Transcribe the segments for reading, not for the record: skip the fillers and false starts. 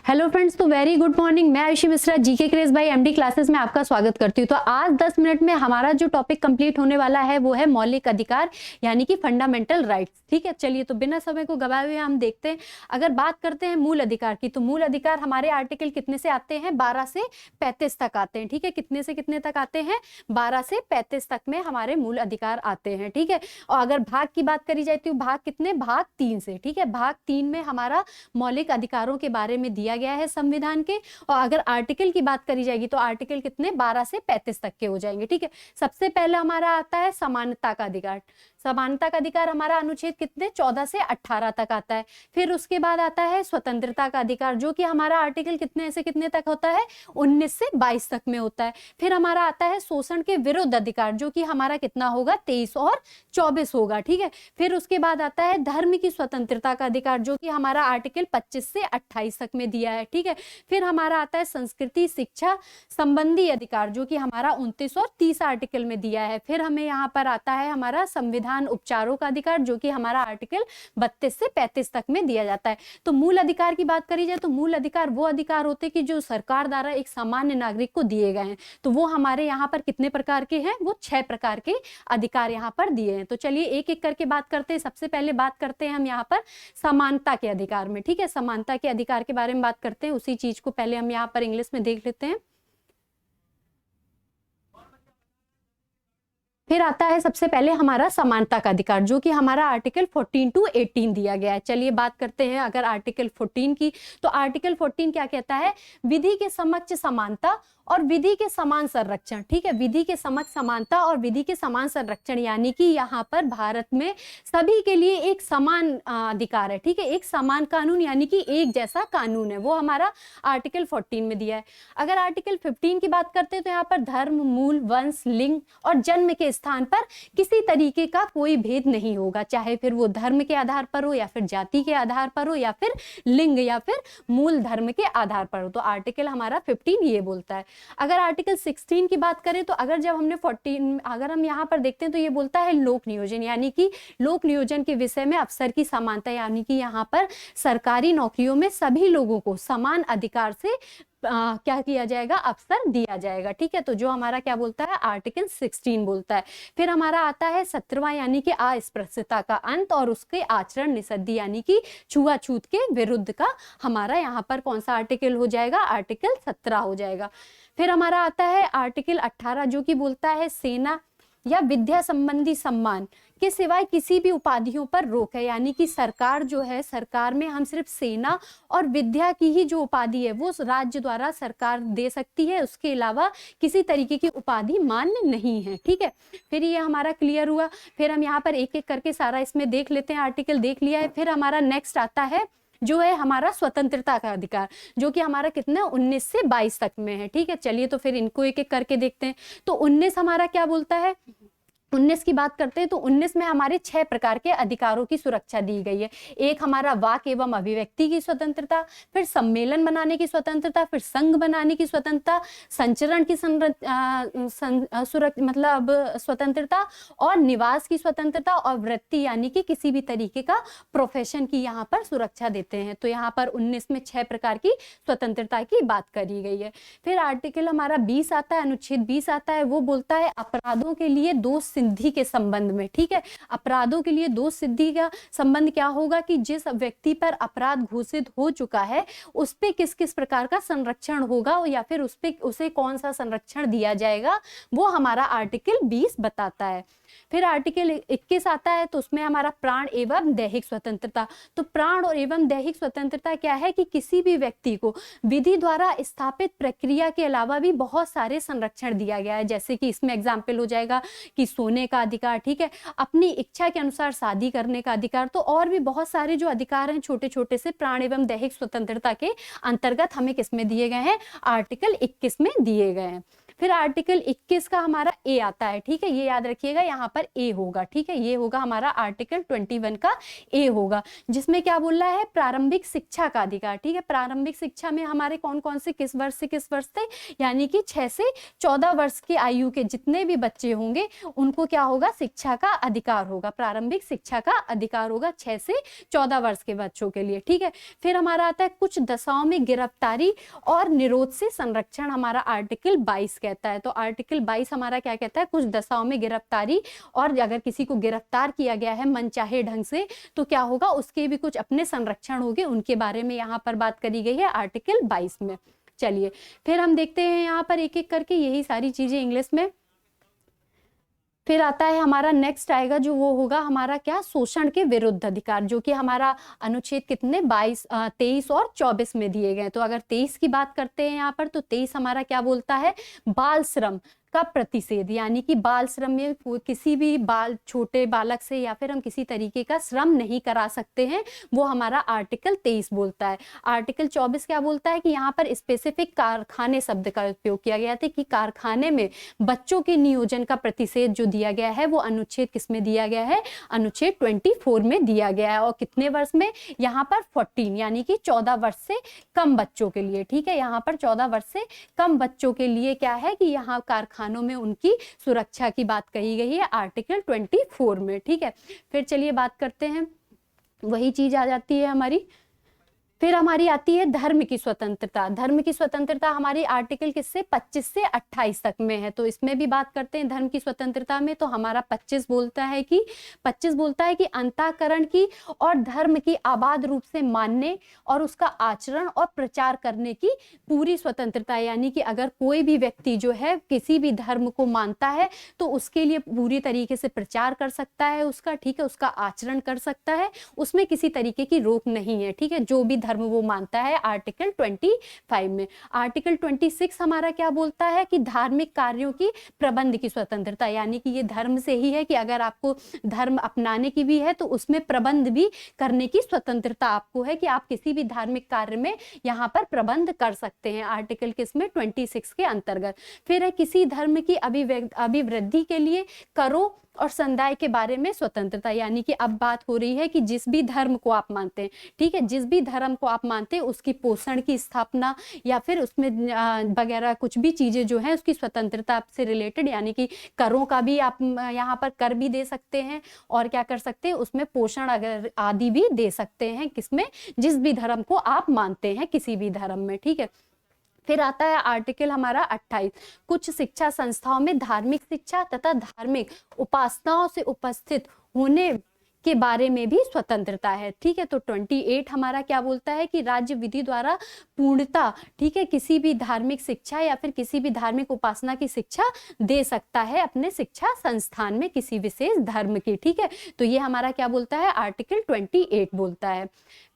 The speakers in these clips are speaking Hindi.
हेलो फ्रेंड्स, तो वेरी गुड मॉर्निंग। मैं Ayushi Mishra GK craze by MD classes में आपका स्वागत करती हूँ। तो आज 10 मिनट में हमारा जो टॉपिक कंप्लीट होने वाला है वो है मौलिक अधिकार यानी कि फंडामेंटल राइट्स। ठीक है, चलिए तो बिना समय को गवाए हुए हम देखते हैं। अगर बात करते हैं मूल अधिकार की, तो मूल अधिकार हमारे आर्टिकल कितने से आते हैं? 12 से 35 तक आते हैं। ठीक है, कितने से कितने तक आते हैं? 12 से 35 तक में हमारे मूल अधिकार आते हैं। ठीक है, और अगर भाग की बात करी जाए तो भाग कितने? भाग 3 से। ठीक है, भाग 3 में हमारा मौलिक अधिकारों के बारे में दिया गया है संविधान के। और अगर आर्टिकल की बात करी जाएगी तो आर्टिकल कितने? 12 से 35 तक के हो जाएंगे। ठीक है, सबसे पहले हमारा आता है समानता का अधिकार। समानता का अधिकार हमारा अनुच्छेद कितने? 14 से 18 तक आता है। फिर उसके बाद आता है स्वतंत्रता का अधिकार, जो कि हमारा आर्टिकल कितने से कितने तक होता है? 19 से 22 तक में होता है। फिर हमारा आता है शोषण के विरुद्ध अधिकार, जो कि हमारा कितना होगा? 23 और 24 होगा। ठीक है, फिर उसके बाद आता है धर्म की स्वतंत्रता का अधिकार, जो कि हमारा आर्टिकल 25 से 28 तक में दिया है। ठीक है, फिर हमारा आता है संस्कृति शिक्षा संबंधी अधिकार, जो कि हमारा 29 और 30 आर्टिकल में दिया है। फिर हमें यहाँ पर आता है हमारा संविधान उपचारों का अधिकार, जो कि हमारा आर्टिकल 32 से 35 तक में दिया जाता है। तो मूल अधिकार की बात करी जाए तो मूल अधिकार वो अधिकार होते हैं कि जो सरकार द्वारा एक सामान्य नागरिक को दिए गए हैं। तो वो हमारे यहाँ पर कितने प्रकार के हैं? वो 6 प्रकार के अधिकार यहाँ पर दिए हैं। तो चलिए एक एक करके बात करते हैं। सबसे पहले बात करते हैं हम यहाँ पर समानता के अधिकार में। ठीक है, समानता के अधिकार के बारे में बात करते हैं। उसी चीज को पहले हम यहाँ पर इंग्लिश में देख लेते हैं। फिर आता है सबसे पहले हमारा समानता का अधिकार, जो कि हमारा आर्टिकल 14 टू 18 दिया गया है। चलिए बात करते हैं अगर आर्टिकल 14 की, तो आर्टिकल 14 क्या कहता है? विधि के समक्ष समानता और विधि के समान संरक्षण। ठीक है, विधि के समक्ष समानता और विधि के समान संरक्षण, यानी कि यहाँ पर भारत में सभी के लिए एक समान अधिकार है। ठीक है, एक समान कानून यानी कि एक जैसा कानून है, वो हमारा आर्टिकल 14 में दिया है। अगर आर्टिकल 15 की बात करते हैं तो यहाँ पर धर्म, मूल, वंश, लिंग और जन्म के स्थान पर किसी तरीके का कोई भेद नहीं होगा, चाहे फिर वो धर्म के आधार पर हो या फिर जाति के आधार पर हो या फिर लिंग या फिर मूल धर्म के आधार पर हो। तो आर्टिकल हमारा 15 ये बोलता है। अगर आर्टिकल 16 की बात करें तो अगर जब हमने 14 अगर हम यहाँ पर देखते हैं तो ये बोलता है लोक नियोजन, यानी कि लोक नियोजन के विषय में अवसर की समानता, यानी कि यहाँ पर सरकारी नौकरियों में सभी लोगों को समान अधिकार से क्या किया जाएगा? अवसर दिया जाएगा। ठीक है, तो जो हमारा क्या बोलता है? आर्टिकल 16 बोलता है। फिर हमारा आता है 17वां, यानी कि अस्पृश्यता का अंत और उसके आचरण निषिद्ध, यानी कि छुआछूत के विरुद्ध का हमारा यहाँ पर कौन सा आर्टिकल हो जाएगा? आर्टिकल 17 हो जाएगा। फिर हमारा आता है आर्टिकल 18, जो कि बोलता है सेना या विद्या संबंधी सम्मान के सिवाय किसी भी उपाधियों पर रोक है, यानी कि सरकार जो है, सरकार में हम सिर्फ सेना और विद्या की ही जो उपाधि है वो राज्य द्वारा सरकार दे सकती है, उसके अलावा किसी तरीके की उपाधि मान्य नहीं है। ठीक है, फिर ये हमारा क्लियर हुआ। फिर हम यहाँ पर एक एक करके सारा इसमें देख लेते हैं, आर्टिकल देख लिया है। फिर हमारा नेक्स्ट आता है जो है हमारा स्वतंत्रता का अधिकार, जो कि हमारा कितना? 19 से 22 तक में है। ठीक है, चलिए तो फिर इनको एक एक करके देखते हैं। तो 19 हमारा क्या बोलता है? 19 की बात करते हैं तो 19 में हमारे 6 प्रकार के अधिकारों की सुरक्षा दी गई है। एक हमारा वाक एवं अभिव्यक्ति की स्वतंत्रता, फिर सम्मेलन बनाने की स्वतंत्रता, फिर संघ बनाने की स्वतंत्रता, संचरण की मतलब स्वतंत्रता, और निवास की स्वतंत्रता, और वृत्ति यानी कि किसी भी तरीके का प्रोफेशन की यहाँ पर सुरक्षा देते हैं। तो यहाँ पर 19 में 6 प्रकार की स्वतंत्रता की बात करी गई है। फिर आर्टिकल हमारा 20 आता है, अनुच्छेद 20 आता है, वो बोलता है अपराधों के लिए दोष सिद्धि के संबंध में। ठीक है, अपराधों के लिए दोष सिद्धि का संबंध क्या होगा कि जिस व्यक्ति पर अपराध घोषित हो चुका है उस पे किस किस प्रकार का संरक्षण होगा या फिर उस पे उसे कौन सा संरक्षण दिया जाएगा, वो हमारा आर्टिकल 20 बताता है। फिर आर्टिकल 21 आता है, तो उसमें हमारा प्राण एवं दैहिक स्वतंत्रता। तो प्राण और एवं दैहिक स्वतंत्रता क्या है कि किसी भी व्यक्ति को विधि द्वारा स्थापित प्रक्रिया के अलावा भी बहुत सारे संरक्षण दिया गया है, जैसे कि इसमें एग्जाम्पल हो जाएगा कि सोने का अधिकार, ठीक है, अपनी इच्छा के अनुसार शादी करने का अधिकार, तो और भी बहुत सारे जो अधिकार हैं छोटे छोटे से प्राण एवं दैहिक स्वतंत्रता के अंतर्गत हमें किसमें दिए गए हैं? आर्टिकल 21 में दिए गए हैं। फिर आर्टिकल 21 का हमारा ए आता है, ठीक है, ये याद रखिएगा, यहाँ पर ए होगा, ठीक है, ये होगा हमारा आर्टिकल 21 का ए होगा, जिसमें क्या बोल रहा है, प्रारंभिक शिक्षा का अधिकार, ठीक है। प्रारंभिक शिक्षा में हमारे कौन कौन से किस वर्ष से किस वर्ष से, यानी कि 6 से 14 वर्ष की आयु के जितने भी बच्चे होंगे उनको क्या होगा, शिक्षा का अधिकार होगा, प्रारंभिक शिक्षा का अधिकार होगा 6 से 14 वर्ष के बच्चों के लिए, ठीक है। फिर हमारा आता है कुछ दशाओं में गिरफ्तारी और निरोध से संरक्षण, हमारा आर्टिकल 22 कहता है। तो आर्टिकल 22 हमारा क्या कहता है, कुछ दशाओं में गिरफ्तारी, और अगर किसी को गिरफ्तार किया गया है मनचाहे ढंग से तो क्या होगा, उसके भी कुछ अपने संरक्षण होंगे, उनके बारे में यहाँ पर बात करी गई है आर्टिकल 22 में। चलिए फिर हम देखते हैं यहाँ पर एक एक करके यही सारी चीजें इंग्लिश में। फिर आता है हमारा नेक्स्ट आएगा जो वो होगा हमारा क्या, शोषण के विरुद्ध अधिकार, जो कि हमारा अनुच्छेद कितने 23 और 24 में दिए गए। तो अगर 23 की बात करते हैं यहाँ पर, तो 23 हमारा क्या बोलता है, बाल श्रम का प्रतिषेध, यानी कि बाल श्रम में किसी भी छोटे बालक से या फिर हम किसी तरीके का श्रम नहीं करा सकते हैं, वो हमारा आर्टिकल 23 बोलता है। आर्टिकल 24 क्या बोलता है कि यहाँ पर स्पेसिफिक कारखाने शब्द का उपयोग किया गया था, कि कारखाने में बच्चों के नियोजन का प्रतिषेध जो दिया गया है वो अनुच्छेद किसमें दिया गया है, अनुच्छेद 24 में दिया गया है। और कितने वर्ष में, यहाँ पर 14 यानी कि 14 वर्ष से कम बच्चों के लिए, ठीक है, यहाँ पर 14 वर्ष से कम बच्चों के लिए क्या है कि यहाँ कारखानों में उनकी सुरक्षा की बात कही गई है आर्टिकल 24 में, ठीक है। फिर चलिए बात करते हैं, वही चीज आ जाती है हमारी, फिर हमारी आती है धर्म की स्वतंत्रता। धर्म की स्वतंत्रता हमारी आर्टिकल किससे 25 से 28 तक में है। तो इसमें भी बात करते हैं धर्म की स्वतंत्रता में, तो हमारा 25 बोलता है कि अंतःकरण की और धर्म की आबाद रूप से मानने और उसका आचरण और प्रचार करने की पूरी स्वतंत्रता, यानी कि अगर कोई भी व्यक्ति जो है किसी भी धर्म को मानता है तो उसके लिए पूरी तरीके से प्रचार कर सकता है उसका, ठीक है, उसका आचरण कर सकता है, उसमें किसी तरीके की रोक नहीं है, ठीक है, जो भी धर्म वो मानता है आर्टिकल 25 में। आर्टिकल 26 हमारा क्या बोलता है कि धार्मिक कार्यों की प्रबंध की स्वतंत्रता, यानी कि ये धर्म से ही है कि अगर आपको धर्म अपनाने की भी है तो उसमें प्रबंध भी करने की स्वतंत्रता आपको है, कि आप किसी भी धार्मिक कार्य में यहाँ पर प्रबंध कर सकते हैं, आर्टिकल किसमें 26 के अंतर्गत। फिर है किसी धर्म की अभिवृद्धि के लिए करों और समुदाय के बारे में स्वतंत्रता, यानी कि अब बात हो रही है कि जिस भी धर्म को आप मानते हैं, ठीक है, जिस भी धर्म को आप मानते हैं उसकी पोषण की स्थापना या फिर उसमें वगैरह कुछ भी चीजें जो है उसकी स्वतंत्रता से रिलेटेड, यानी कि करों का भी आप यहाँ पर कर भी दे सकते हैं और क्या कर सकते हैं उसमें पोषण अगर आदि भी दे सकते हैं, किसमें, जिस भी धर्म को आप मानते हैं किसी भी धर्म में, ठीक है। फिर आता है आर्टिकल हमारा 28, कुछ शिक्षा संस्थाओं में धार्मिक शिक्षा तथा धार्मिक उपासनाओं से उपस्थित होने के बारे में भी स्वतंत्रता है, ठीक है। तो 28 हमारा क्या बोलता है कि राज्य विधि द्वारा पूर्णता, ठीक है, किसी भी धार्मिक शिक्षा या फिर किसी भी धार्मिक उपासना की शिक्षा दे सकता है अपने शिक्षा संस्थान में किसी विशेष धर्म की, ठीक है। तो ये हमारा क्या बोलता है, आर्टिकल 28 बोलता है।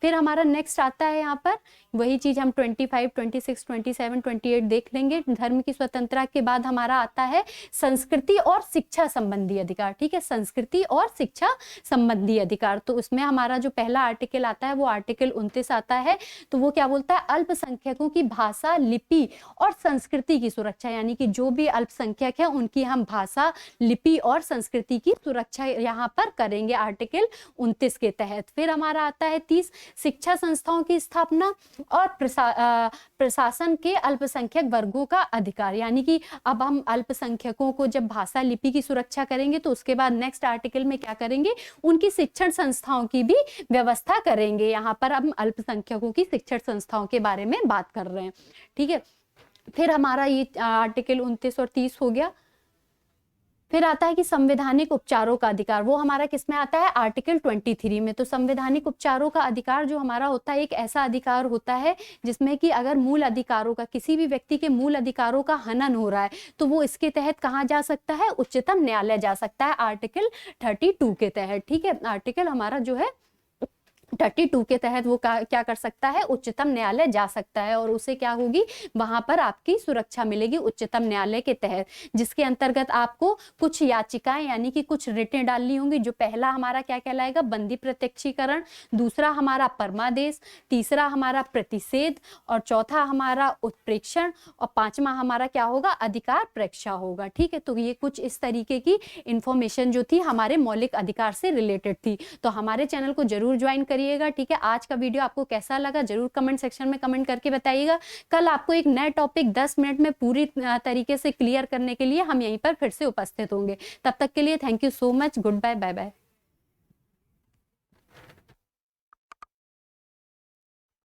फिर हमारा नेक्स्ट आता है यहाँ पर वही चीज हम 25, 26, 27, 28 देख लेंगे। धर्म की स्वतंत्रता के बाद हमारा आता है संस्कृति और शिक्षा संबंधी अधिकार, ठीक है, संस्कृति और शिक्षा संबंधी अधिकार। तो उसमें हमारा जो पहला आर्टिकल आता है वो आर्टिकल 29 आता है। तो वो क्या बोलता है, अल्पसंख्यकों की भाषा, लिपि और संस्कृति की सुरक्षा, यानी कि जो भी अल्पसंख्यक है उनकी हम भाषा, लिपि और संस्कृति की सुरक्षा यहाँ पर करेंगे आर्टिकल 29 के तहत। फिर हमारा आता है 30, शिक्षा संस्थाओं की स्थापना और प्रशासन के अल्पसंख्यक वर्गों का अधिकार, यानी कि अब हम अल्पसंख्यकों को जब भाषा, लिपि की सुरक्षा करेंगे तो उसके बाद नेक्स्ट आर्टिकल में क्या करेंगे, उनकी शिक्षण संस्थाओं की भी व्यवस्था करेंगे। यहाँ पर हम अल्पसंख्यकों की शिक्षण संस्थाओं के बारे में बात कर रहे हैं, ठीक है। फिर हमारा ये आर्टिकल 29 और 30 हो गया। फिर आता है कि संवैधानिक उपचारों का अधिकार, वो हमारा किसमें आता है, आर्टिकल 23 में। तो संवैधानिक उपचारों का अधिकार जो हमारा होता है एक ऐसा अधिकार होता है जिसमें कि अगर मूल अधिकारों का, किसी भी व्यक्ति के मूल अधिकारों का हनन हो रहा है तो वो इसके तहत कहाँ जा सकता है, उच्चतम न्यायालय जा सकता है, आर्टिकल 32 के तहत, ठीक है। आर्टिकल हमारा जो है 32 के तहत वो क्या कर सकता है, उच्चतम न्यायालय जा सकता है और उसे क्या होगी, वहां पर आपकी सुरक्षा मिलेगी उच्चतम न्यायालय के तहत, जिसके अंतर्गत आपको कुछ याचिकाएं यानी कि कुछ रिटें डालनी होंगी। जो पहला हमारा क्या कहलाएगा, बंदी प्रत्यक्षीकरण, दूसरा हमारा परमादेश, तीसरा हमारा प्रतिषेध और चौथा हमारा उत्प्रेक्षण और पांचवा हमारा क्या होगा, अधिकार प्रेक्षा होगा। ठीक है, तो ये कुछ इस तरीके की इंफॉर्मेशन जो थी हमारे मौलिक अधिकार से रिलेटेड थी। तो हमारे चैनल को जरूर ज्वाइन करिएगा। ठीक है, आज का वीडियो आपको कैसा लगा जरूर कमेंट सेक्शन में कमेंट करके बताइएगा। कल आपको एक नया टॉपिक 10 मिनट में पूरी तरीके से क्लियर करने के लिए हम यहीं पर फिर से उपस्थित होंगे। तब तक के लिए thank you so much, good bye, bye bye.